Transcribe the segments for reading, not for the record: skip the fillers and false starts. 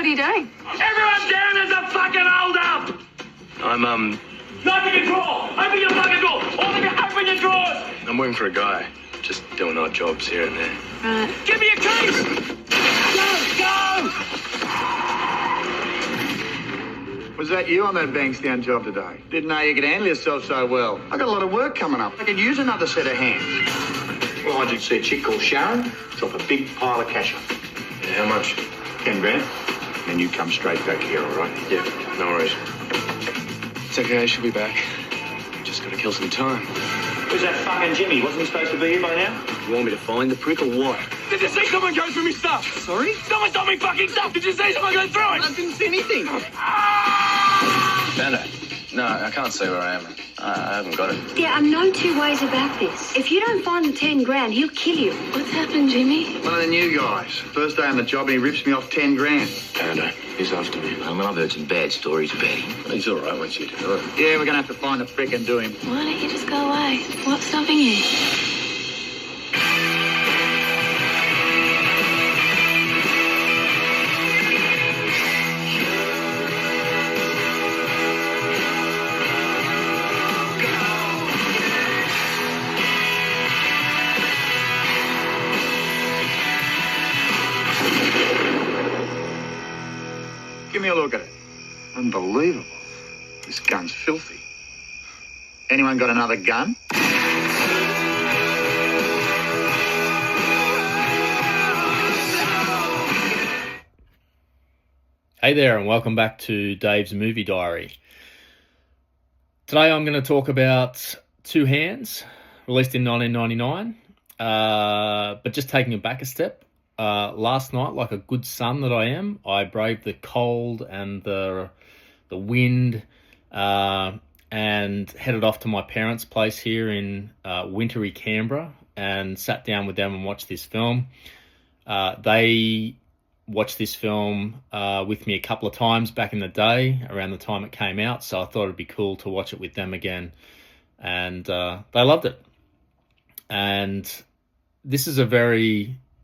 What are you doing? Everyone down, there's a fucking hold up! I'm, Open your drawer! Open your fucking drawer! All of you, open your drawers! I'm working for a guy. Just doing odd jobs here and there. Right. Give me a case! Go! Was that you on that Bankstown job today? Didn't know you could handle yourself so well. I got a lot of work coming up. I could use another set of hands. Well, I did see a chick called Sharon drop a big pile of cash on. Yeah, how much? 10 grand. And you come straight back here, all right? Yeah, no worries. It's okay, she'll be back. Just gotta kill some time. Who's that fucking Jimmy? Wasn't he supposed to be here by now? You want me to find the prick or what? Did you see someone go through me stuff? Sorry? Someone stole me fucking stuff! Did you see someone go through it? I didn't see anything. Panda. No, I can't say where I am. I haven't got it. There are no two ways about this. If you don't find the 10 grand, he'll kill you. What's happened, Jimmy? One of the new guys. First day on the job and he rips me off 10 grand. Panda, he's after me. I mean, I've heard some bad stories about him. He's all right once you do it. Yeah, we're going to have to find the prick and do him. Why don't you just go away? What's stopping you? Give me a look at it. Unbelievable. This gun's filthy. Anyone got another gun? Hey there, and welcome back to Dave's Movie Diary. Today I'm going to talk about Two Hands, released in 1999, but just taking it back a step. Last night, like a good son that I am, I braved the cold and the wind and headed off to my parents' place here in wintry Canberra and sat down with them and watched this film. They watched this film with me a couple of times back in the day, around the time it came out, so I thought it'd be cool to watch it with them again. And they loved it. And this is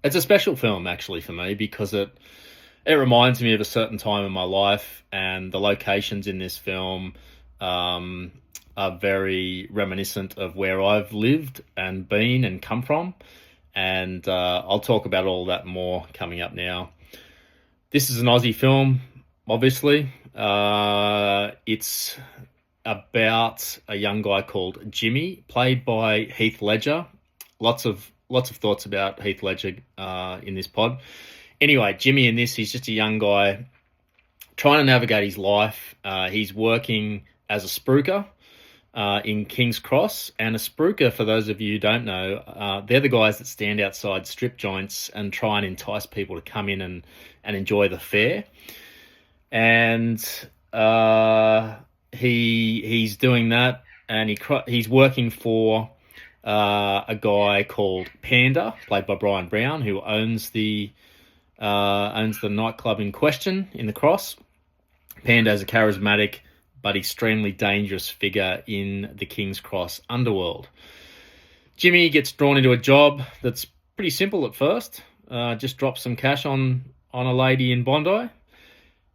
it's a special film, actually, for me, because it reminds me of a certain time in my life, and the locations in this film are very reminiscent of where I've lived and been and come from. And I'll talk about all that more coming up now. This is an Aussie film, obviously. It's about a young guy called Jimmy, played by Heath Ledger. Lots of thoughts about Heath Ledger in this pod. Anyway, Jimmy in this, he's just a young guy trying to navigate his life. He's working as a spruiker in King's Cross. And a spruiker, for those of you who don't know, they're the guys that stand outside strip joints and try and entice people to come in and enjoy the fare. And he's doing that, and he's working for a guy called Panda, played by Brian Brown, who owns the nightclub in question in the Cross. Panda is a charismatic but extremely dangerous figure in the King's Cross underworld. Jimmy gets drawn into a job that's pretty simple at first. Just drops some cash on a lady in Bondi.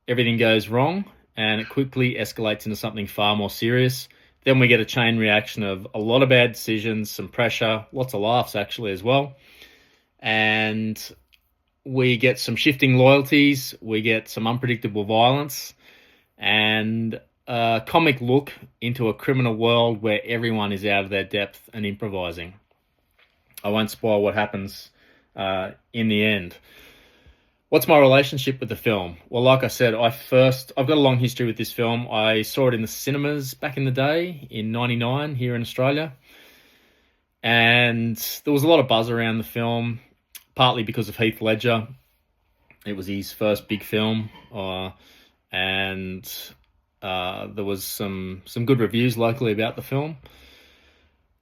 Everything goes wrong, and it quickly escalates into something far more serious. Then we get a chain reaction of a lot of bad decisions, some pressure, lots of laughs actually as well. And we get some shifting loyalties, we get some unpredictable violence, and a comic look into a criminal world where everyone is out of their depth and improvising. I won't spoil what happens in the end. What's my relationship with the film? Well, like I said, I've got a long history with this film. I saw it in the cinemas back in the day in 99 here in Australia. And there was a lot of buzz around the film, partly because of Heath Ledger. It was his first big film. And there was some good reviews locally about the film.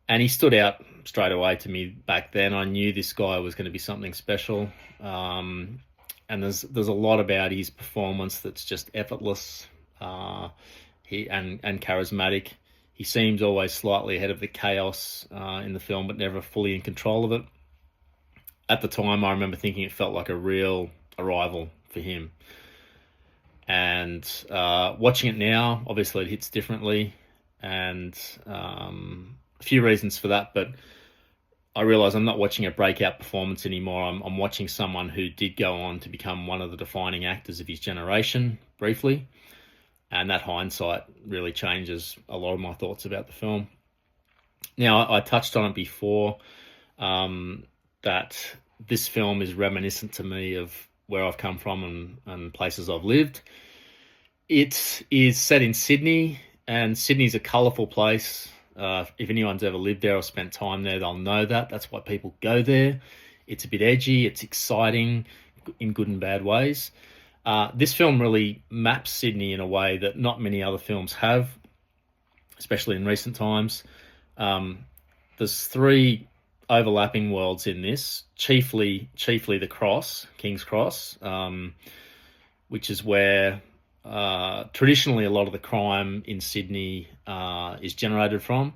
And he stood out straight away to me back then. I knew this guy was going to be something special. And there's a lot about his performance that's just effortless, and charismatic. He seems always slightly ahead of the chaos in the film, but never fully in control of it. At the time, I remember thinking it felt like a real arrival for him. And watching it now, obviously it hits differently, and a few reasons for that, but I realise I'm not watching a breakout performance anymore. I'm watching someone who did go on to become one of the defining actors of his generation, briefly, and that hindsight really changes a lot of my thoughts about the film. Now, I touched on it before, that this film is reminiscent to me of where I've come from and places I've lived. It is set in Sydney, and Sydney's a colourful place. If anyone's ever lived there or spent time there, they'll know that. That's why people go there. It's a bit edgy, it's exciting in good and bad ways. This film really maps Sydney in a way that not many other films have, especially in recent times. There's three overlapping worlds in this, chiefly the Cross, King's Cross, which is where traditionally a lot of the crime in Sydney is generated from.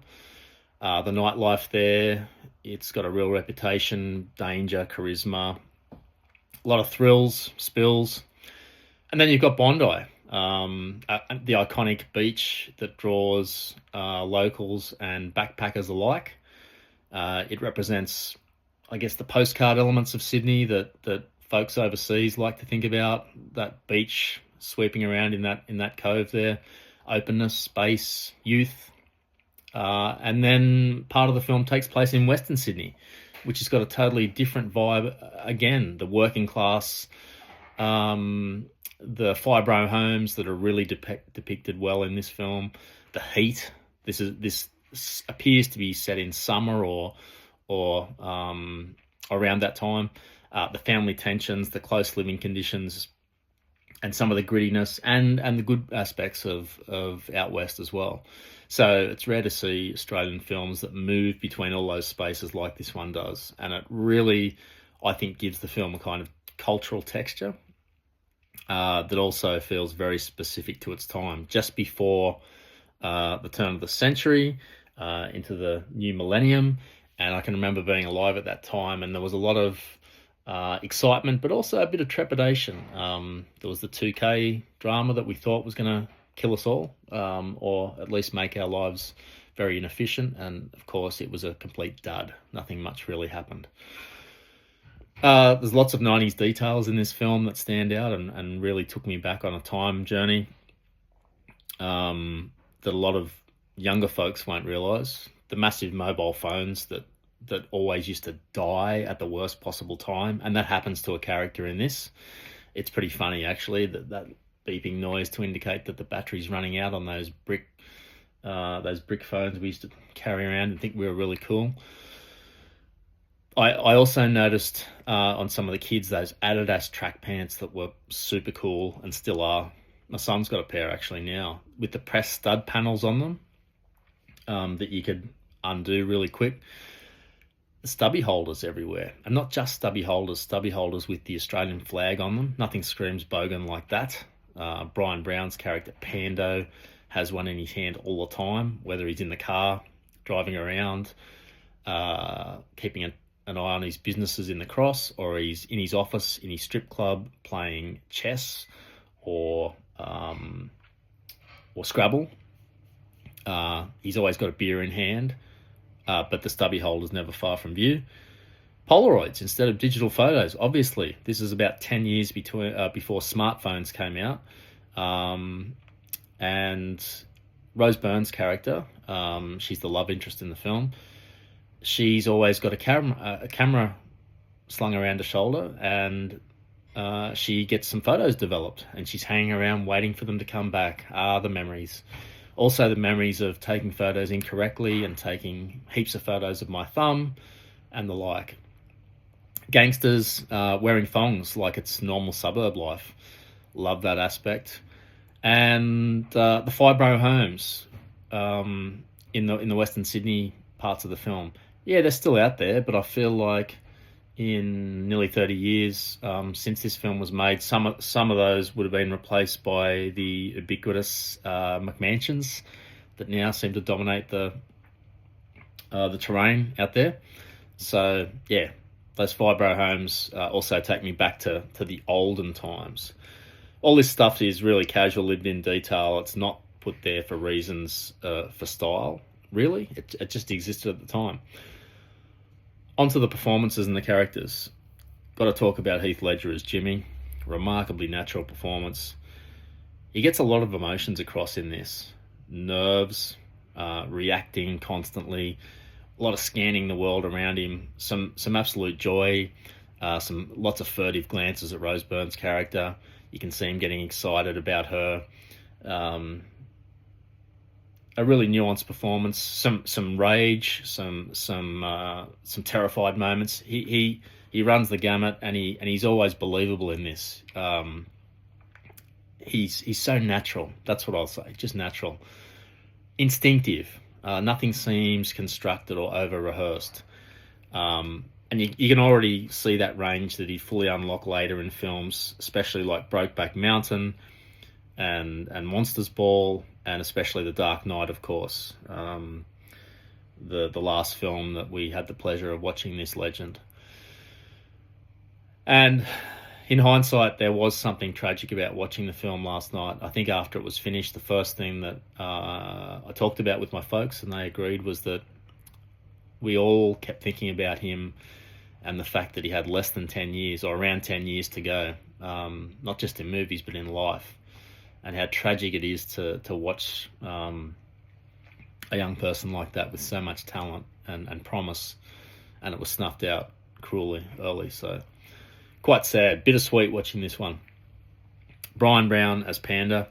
The nightlife there, it's got a real reputation, danger, charisma, a lot of thrills, spills. And then you've got Bondi, the iconic beach that draws locals and backpackers alike. It represents, I guess, the postcard elements of Sydney that folks overseas like to think about. That beach sweeping around in that cove there, openness, space, youth. And then part of the film takes place in Western Sydney, which has got a totally different vibe. Again, the working class, the fibro homes that are really depicted well in this film. The heat. This appears to be set in summer or around that time. The family tensions, the close living conditions, and some of the grittiness and the good aspects of out west as well. So it's rare to see Australian films that move between all those spaces like this one does. And it really, I think, gives the film a kind of cultural texture that also feels very specific to its time. Just before the turn of the century, into the new millennium. And I can remember being alive at that time, and there was a lot of excitement, but also a bit of trepidation. There was the 2K drama that we thought was going to kill us all, or at least make our lives very inefficient. And of course, it was a complete dud. Nothing much really happened. There's lots of 90s details in this film that stand out and really took me back on a time journey that a lot of younger folks won't realise. The massive mobile phones that always used to die at the worst possible time, and that happens to a character in this. It's pretty funny, actually, that beeping noise to indicate that the battery's running out on those brick phones we used to carry around and think we were really cool. I also noticed on some of the kids those Adidas track pants that were super cool and still are. My son's got a pair actually now with the press stud panels on them that you could undo really quick. Stubby holders everywhere, and not just stubby holders with the Australian flag on them. Nothing screams bogan like that. Brian Brown's character Pando has one in his hand all the time, whether he's in the car, driving around, keeping an eye on his businesses in the Cross, or he's in his office, in his strip club, playing chess or Scrabble. He's always got a beer in hand, but the stubby holder's never far from view. Polaroids instead of digital photos. Obviously, this is about 10 years before smartphones came out. And Rose Byrne's character, she's the love interest in the film. She's always got a camera slung around her shoulder, and she gets some photos developed, and she's hanging around waiting for them to come back. The memories. Also the memories of taking photos incorrectly and taking heaps of photos of my thumb and the like. Gangsters wearing thongs like it's normal suburb life. Love that aspect. And the fibro homes in the Western Sydney parts of the film. Yeah, they're still out there, but I feel like in nearly 30 years since this film was made, some of those would have been replaced by the ubiquitous McMansions that now seem to dominate the terrain out there. So yeah, those fibro homes also take me back to the olden times. all this stuff is really casual, lived in detail. It's not put there for reasons for style, really. It just existed at the time. Onto the performances and the characters. Got to talk about Heath Ledger as Jimmy. Remarkably natural performance. He gets a lot of emotions across in this. Nerves, reacting constantly, a lot of scanning the world around him, some absolute joy, lots of furtive glances at Rose Byrne's character. You can see him getting excited about her. A really nuanced performance, some rage, some terrified moments. He runs the gamut, and he's always believable in this. He's so natural. That's what I'll say. Just natural, instinctive. Nothing seems constructed or over rehearsed. And you can already see that range that he fully unlocked later in films, especially like Brokeback Mountain and Monsters Ball, and especially The Dark Knight, of course. The last film that we had the pleasure of watching this legend. And in hindsight, there was something tragic about watching the film last night. I think after it was finished, the first thing that I talked about with my folks, and they agreed, was that we all kept thinking about him and the fact that he had less than 10 years, or around 10 years to go, not just in movies, but in life, and how tragic it is to watch a young person like that with so much talent and promise, and it was snuffed out cruelly early. So quite sad, bittersweet watching this one. Brian Brown as Panda,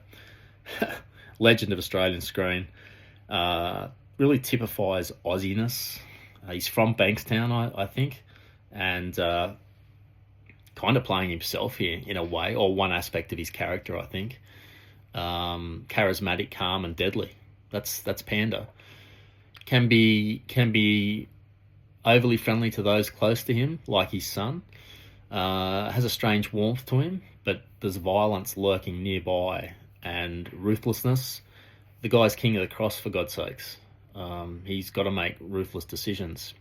legend of Australian screen, really typifies Aussiness. He's from Bankstown, I think, and kind of playing himself here in a way, or one aspect of his character, I think. Charismatic, calm, and deadly. That's Panda. Can be overly friendly to those close to him, like his son. Has a strange warmth to him, but there's violence lurking nearby and ruthlessness. The guy's king of the cross, for God's sakes. He's got to make ruthless decisions.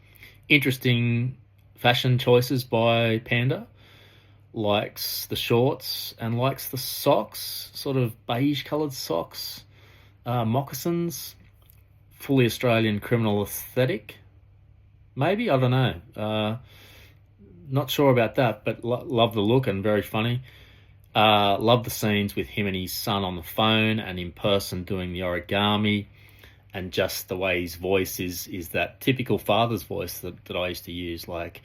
Interesting fashion choices by Panda. Likes the shorts and likes the socks, sort of beige coloured socks, moccasins, fully Australian criminal aesthetic. Maybe, I don't know. Not sure about that, but love the look and very funny. Love the scenes with him and his son on the phone and in person doing the origami, and just the way his voice is that typical father's voice that I used to use, like,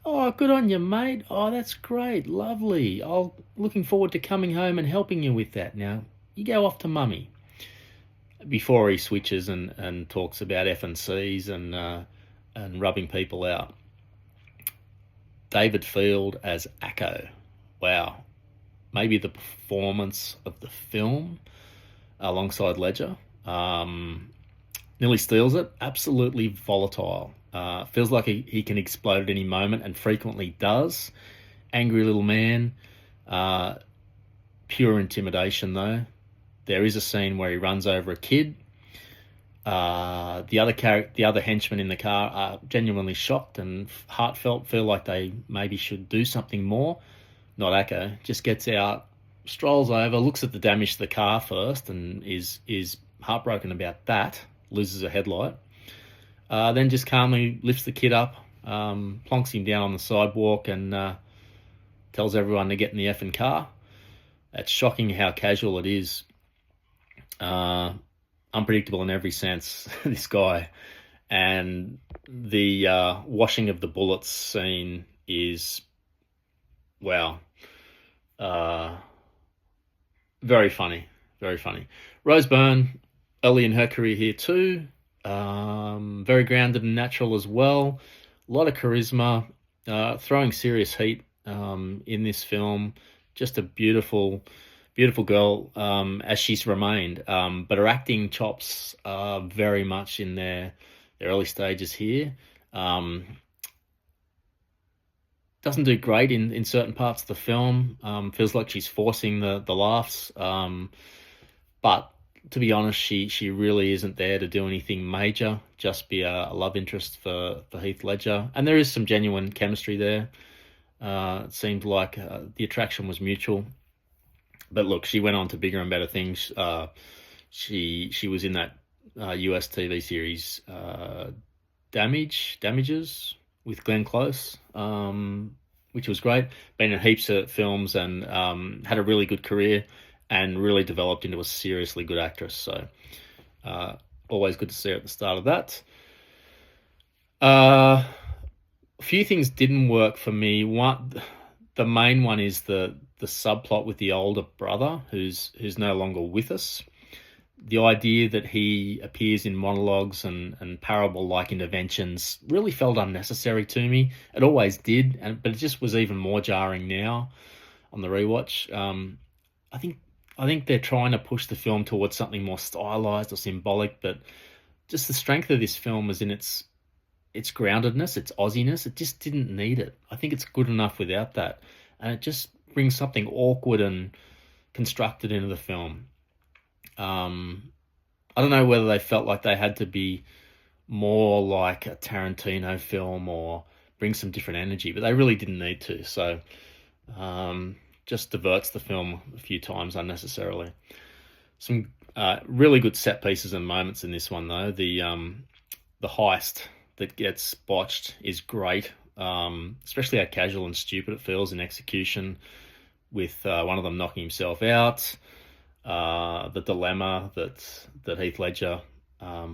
"Oh, good on you, mate. Oh, that's great. Lovely. Looking forward to coming home and helping you with that. Now, you go off to mummy." Before he switches and talks about F&Cs and rubbing people out. David Field as Akko. Wow. Maybe the performance of the film alongside Ledger. Nearly steals it. Absolutely volatile. Feels like he can explode at any moment, and frequently does. Angry little man. Pure intimidation, though. There is a scene where he runs over a kid. The other henchmen in the car are genuinely shocked and heartfelt, feel like they maybe should do something more. Not Akko. Just gets out, strolls over, looks at the damage to the car first, and is heartbroken about that. Loses a headlight. Then just calmly lifts the kid up, plonks him down on the sidewalk, and tells everyone to get in the effing car. It's shocking how casual it is. Unpredictable in every sense, this guy. And the washing of the bullets scene is, wow, very funny, very funny. Rose Byrne, early in her career here too, very grounded and natural as well. A lot of charisma, throwing serious heat in this film. Just a beautiful girl, as she's remained. But her acting chops are very much in their early stages here. Doesn't do great in certain parts of the film. Feels like she's forcing the laughs. But to be honest, she really isn't there to do anything major. Just be a love interest for Heath Ledger. And there is some genuine chemistry there. It seemed like the attraction was mutual. But look, she went on to bigger and better things. She was in that US TV series Damages with Glenn Close, which was great. Been in heaps of films and had a really good career and really developed into a seriously good actress. So always good to see her at the start of that. A few things didn't work for me. The main one is the subplot with the older brother who's no longer with us. The idea that he appears in monologues and parable-like interventions really felt unnecessary to me. It always did, but it just was even more jarring now on the rewatch. I think they're trying to push the film towards something more stylized or symbolic, but just the strength of this film is in its groundedness, its Aussiness. It just didn't need it. I think it's good enough without that, and it just brings something awkward and constructed into the film. I don't know whether they felt like they had to be more like a Tarantino film or bring some different energy, but they really didn't need to. So just diverts the film a few times unnecessarily. Some really good set pieces and moments in this one, though. The heist that gets botched is great, especially how casual and stupid it feels in execution, with one of them knocking himself out. The dilemma that Heath Ledger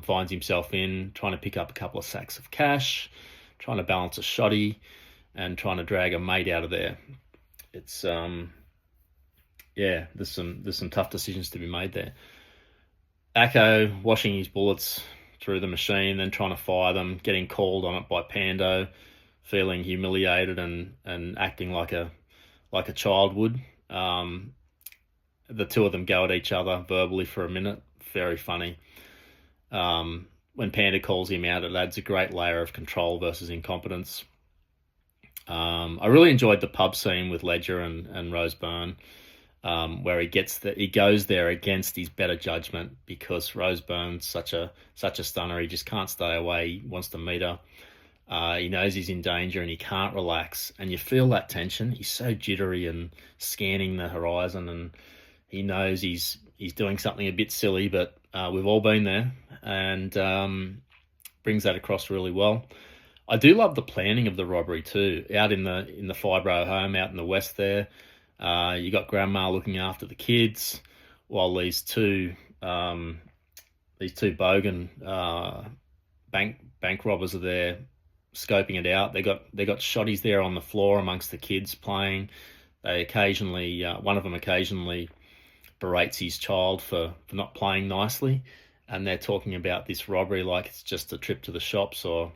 finds himself in, trying to pick up a couple of sacks of cash, trying to balance a shoddy, and trying to drag a mate out of there. It's there's some tough decisions to be made there. Akko washing his bullets through the machine, then trying to fire them, getting called on it by Pando, feeling humiliated and acting like a child would. The two of them go at each other verbally for a minute. Very funny. When Panda calls him out, it adds a great layer of control versus incompetence. I really enjoyed the pub scene with Ledger and Rose Byrne, where he goes there against his better judgment because Rose Byrne's such a stunner. He just can't stay away. He wants to meet her. He knows he's in danger and he can't relax. And you feel that tension. He's so jittery and scanning the horizon, and he knows he's doing something a bit silly, but we've all been there, and brings that across really well. I do love the planning of the robbery too. Out in the Fibro home, out in the west there, you got Grandma looking after the kids, while these two bogan bank robbers are there scoping it out. They got shotties there on the floor amongst the kids playing. They occasionally, one of them occasionally berates his child for not playing nicely, and they're talking about this robbery like it's just a trip to the shops or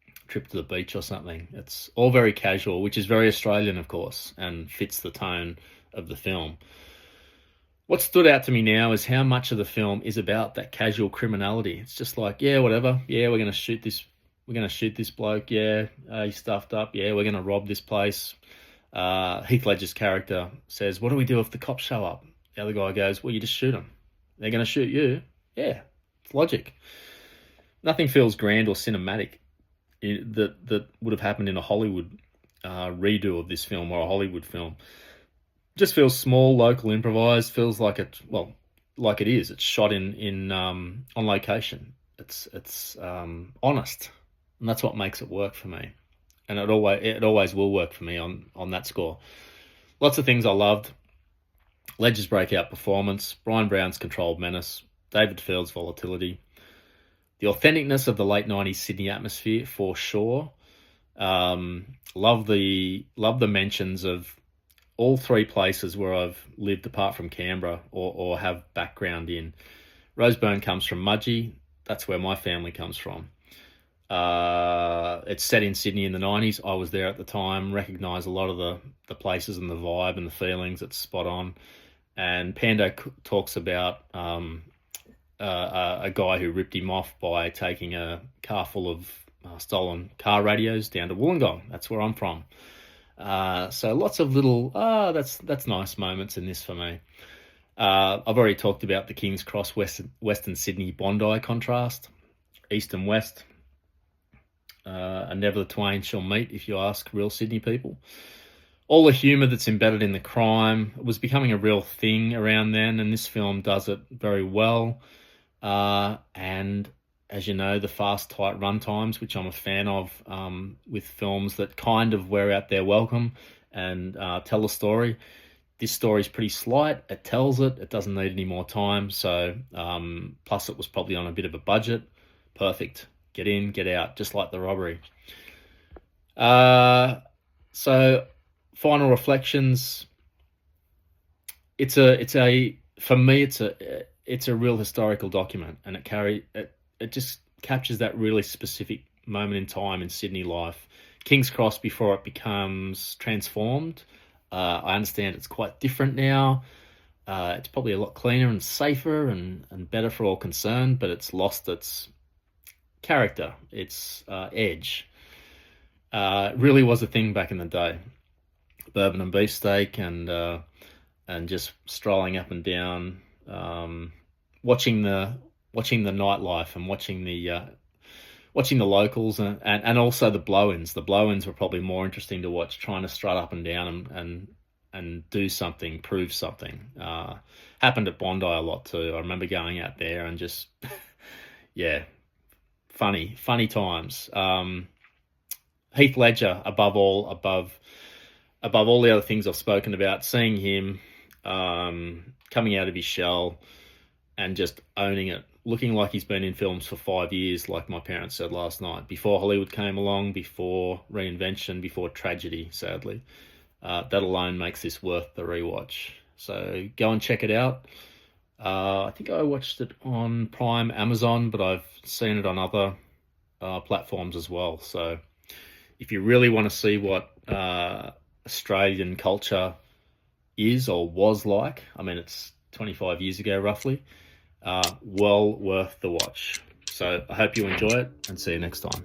a trip to the beach or something. It's all very casual, which is very Australian, of course, and fits the tone of the film. What stood out to me now is how much of the film is about that casual criminality. It's just like, yeah, whatever. Yeah, we're going to shoot this. We're going to shoot this bloke. Yeah, he's stuffed up. Yeah, we're going to rob this place. Heath Ledger's character says, "What do we do if the cops show up?" The other guy goes, "Well, you just shoot them. They're going to shoot you." Yeah, it's logic. Nothing feels grand or cinematic that would have happened in a Hollywood redo of this film or a Hollywood film. Just feels small, local, improvised. Feels like like it is. It's shot on location. It's honest, and that's what makes it work for me. And it always will work for me on that score. Lots of things I loved. Ledger's breakout performance, Brian Brown's controlled menace, David Field's volatility, the authenticness of the late 90s Sydney atmosphere for sure. Love the mentions of all three places where I've lived apart from Canberra or have background in. Rose Byrne comes from Mudgee. That's where my family comes from. It's set in Sydney in the 90s. I was there at the time, recognise a lot of the places and the vibe and the feelings. It's spot on. And Pando talks about a guy who ripped him off by taking a car full of stolen car radios down to Wollongong. That's where I'm from. So lots of little, that's nice moments in this for me. I've already talked about the King's Cross Western Sydney Bondi contrast, east and west. And never the twain shall meet if you ask real Sydney people. all the humour that's embedded in the crime was becoming a real thing around then, and this film does it very well. And as you know, the fast, tight run times, which I'm a fan of, with films that kind of wear out their welcome and tell a story. This story is pretty slight. It tells it. It doesn't need any more time. So, plus it was probably on a bit of a budget. Perfect. Get in, get out, just like The Robbery. So, final reflections. For me, it's a real historical document, and it just captures that really specific moment in time in Sydney life. King's Cross before it becomes transformed. I understand it's quite different now. It's probably a lot cleaner and safer and better for all concerned, but it's lost its character, its edge. It really was a thing back in the day. Bourbon and beefsteak and just strolling up and down, watching the nightlife and watching the locals and also the blow-ins. The blow-ins were probably more interesting to watch, trying to strut up and down and do something, prove something. Happened at Bondi a lot too. I remember going out there and just, yeah, funny times. Heath Ledger, above all the other things I've spoken about, seeing him coming out of his shell and just owning it, looking like he's been in films for 5 years, like my parents said last night, before Hollywood came along, before reinvention, before tragedy, sadly. That alone makes this worth the rewatch. So go and check it out. I think I watched it on Prime Amazon, but I've seen it on other platforms as well. So if you really want to see what Australian culture is or was like, I mean, it's 25 years ago roughly, well worth the watch. So I hope you enjoy it, and see you next time.